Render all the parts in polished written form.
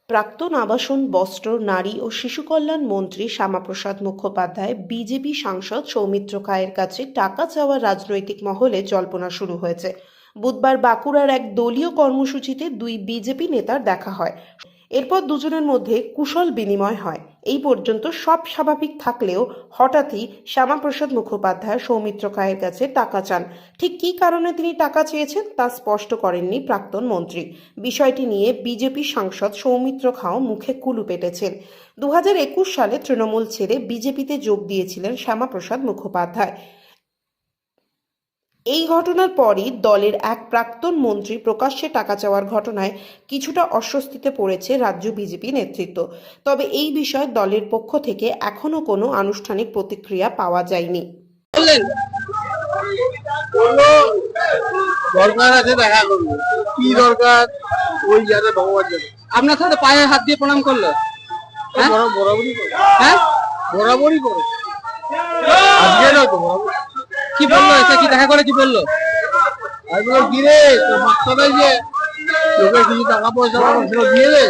প্রাক্তন আবাসন, বস্ত্র, নারী ও শিশু কল্যাণ মন্ত্রী শ্যামাপ্রসাদ মুখোপাধ্যায় বিজেপি সাংসদ সৌমিত্র খায়ের কাছে টাকা চাওয়ার রাজনৈতিক মহলে জল্পনা শুরু হয়েছে। বুধবার বাঁকুড়ার এক দলীয় কর্মসূচিতে দুই বিজেপি নেতার দেখা হয়। এরপর দুজনের মধ্যে কুশল বিনিময় হয়। এই পর্যন্ত সব স্বাভাবিক থাকলেও হঠাৎই শ্যামাপ্রসাদ মুখোপাধ্যায় সৌমিত্র খায়ের কাছে টাকা চান। ঠিক কী কারণে তিনি টাকা চেয়েছেন তা স্পষ্ট করেননি প্রাক্তন মন্ত্রী। বিষয়টি নিয়ে বিজেপি সাংসদ সৌমিত্র খাও মুখে কুলু পেটেছেন। 2021 সালে তৃণমূল ছেড়ে বিজেপিতে যোগ দিয়েছিলেন শ্যামাপ্রসাদ মুখোপাধ্যায়। এই ঘটনার পরই দলের এক প্রাক্তন মন্ত্রী প্রকাশ্যে টাকা চাওয়ার ঘটনায় কিছুটা অস্বস্তিতে পড়েছে রাজ্য বিজেপি নেতৃত্ব। তবে এই বিষয়ে দলের পক্ষ থেকে এখনো কোনো আনুষ্ঠানিক প্রতিক্রিয়া পাওয়া যায়নি। দরকার আছে, দেখা করবো কি দরকার ওই যাতে ভগবান জানে। আপনার সাথে পায়ে হাত দিয়ে প্রণাম করলো? বরাবরই করে। হ্যাঁ, বরাবরই করে। আজকে না তো বরাবর। কি বললো? এটা কি দেখা করে কি বললো? আমি বললাম কি রে, তোর বাচ্চাটাই যে লোকে কিছু টাকা পয়সা দিয়ে দে।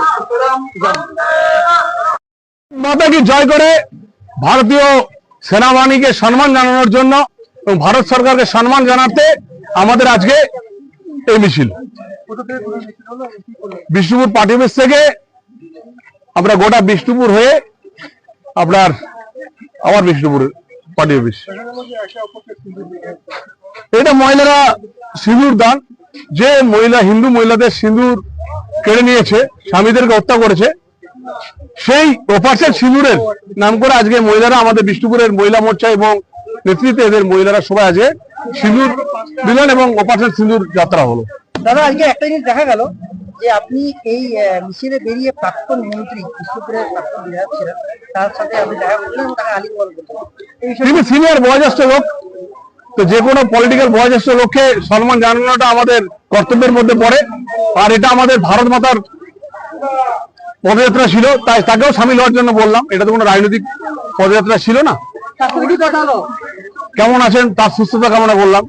মাতা কি জয় করে ভারতীয় সেনাবাহিনীকে সম্মান জানানোর জন্য এবং ভারত সরকারকে সম্মান জানাতে আমাদের আজকে এই মিছিল। বিষ্ণুপুর পার্টি অফিস থেকে আমরা গোটা বিষ্ণুপুর হয়ে আপনার আবার বিষ্ণুপুর পার্টি অফিস। এটা মহিলারা সিঁদুর দান, যে মহিলা হিন্দু মহিলাদের সিঁদুর কেড়ে নিয়েছে, স্বামীদেরকে হত্যা করেছে, সেই অপারেশন সিঁদুরের নাম করে আজকে মহিলারা আমাদের বিষ্ণুপুরের মহিলা মোর্চা এবং নেতৃত্বে এদের মহিলারা সবাই আজকে সিঁদুর দিলেন এবং অপারেশন সিঁদুর যাত্রা হলো। দাদা, আজকে একটা জিনিস দেখা গেল যে আপনি এই মিছিলে বেরিয়ে প্রাক্তন মন্ত্রী বিষ্ণুপুরের প্রাক্তন বিধায়ক ছিলেন, তার সাথে আপনি দেখা করলেন এবং তাকে আলিঙ্গন করলেন। তিনি সিনিয়র বয়োজ্যেষ্ঠ লোক, তো যে কোনো পলিটিক্যাল বয়োজ্যেষ্ঠ লোককে সম্মান জানানোটা আমাদের কর্তব্যের মধ্যে পড়ে। আর এটা আমাদের ভারত মাতার পদযাত্রা ছিল, তাই তাকেও সামিল হওয়ার জন্য বললাম। এটা তো কোনো রাজনৈতিক পদযাত্রা ছিল না। কেমন আছেন তার সুস্থতা কামনা করলাম।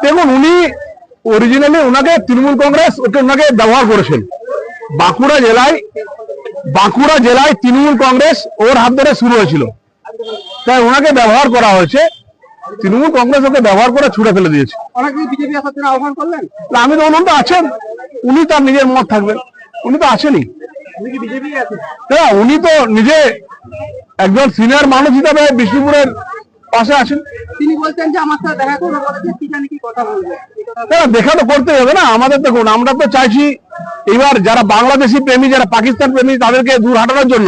দেখুন, উনি অরিজিনালি ওনাকে তৃণমূল কংগ্রেস ওনাকে ব্যবহার করেছেন। বাঁকুড়া জেলায় তৃণমূল কংগ্রেস ওর হাত ধরে শুরু হয়েছিল, তাই ওনাকে ব্যবহার করা হয়েছে। তৃণমূল কংগ্রেস ওকে ব্যবহার করে ছুড়ে ফেলে দিয়েছে। আমি তো বললাম তো আছেন, উনি তার নিজের মত থাকবেন, উনি তো আছেনই। উনি তো নিজে একজন সিনিয়র মানুষ হিসাবে বিষ্ণুপুরের পাশে আছেন। তিনি বলছেন যে আমার সাথে দেখা করবে, কি জানি কি কথা বলবে। দেখা তো করতে হবে না আমাদের। দেখুন, আমরা তো চাইছি এবার যারা বাংলাদেশি প্রেমী, যারা পাকিস্তান প্রেমী, তাদেরকে দূর হাঁটানোর জন্য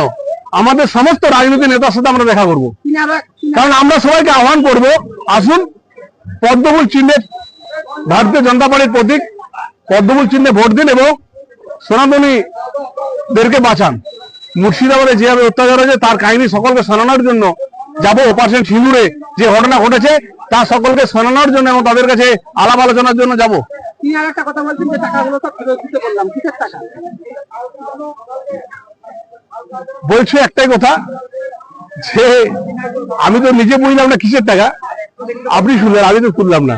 আমাদের সমস্ত রাজনৈতিক নেতার সাথে আমরা দেখা করব। কারণ আমরা সবাইকে আহ্বান করব, আসুন পদ্মফুল চিহ্নে, ভারতীয় জনতা পার্টির প্রতীক পদ্মফুল চিহ্নে ভোট দিন এবং সনাতনীদেরকে বাঁচান। মুর্শিদাবাদে যেভাবে অত্যাচার হয়েছে তার কাহিনী সকলকে শোনানোর জন্য যাবো। অপারেশন সিঁদুরে যে ঘটনা ঘটেছে তা সকলকে শোনানোর জন্য এবং তাদের কাছে আলাপ আলোচনার জন্য যাবো। বলছি একটাই কথা, যে আমি তো নিজে বুঝলাম না কিসের টাকা, আপনি শুনলেন, আমি তো শুনলাম না।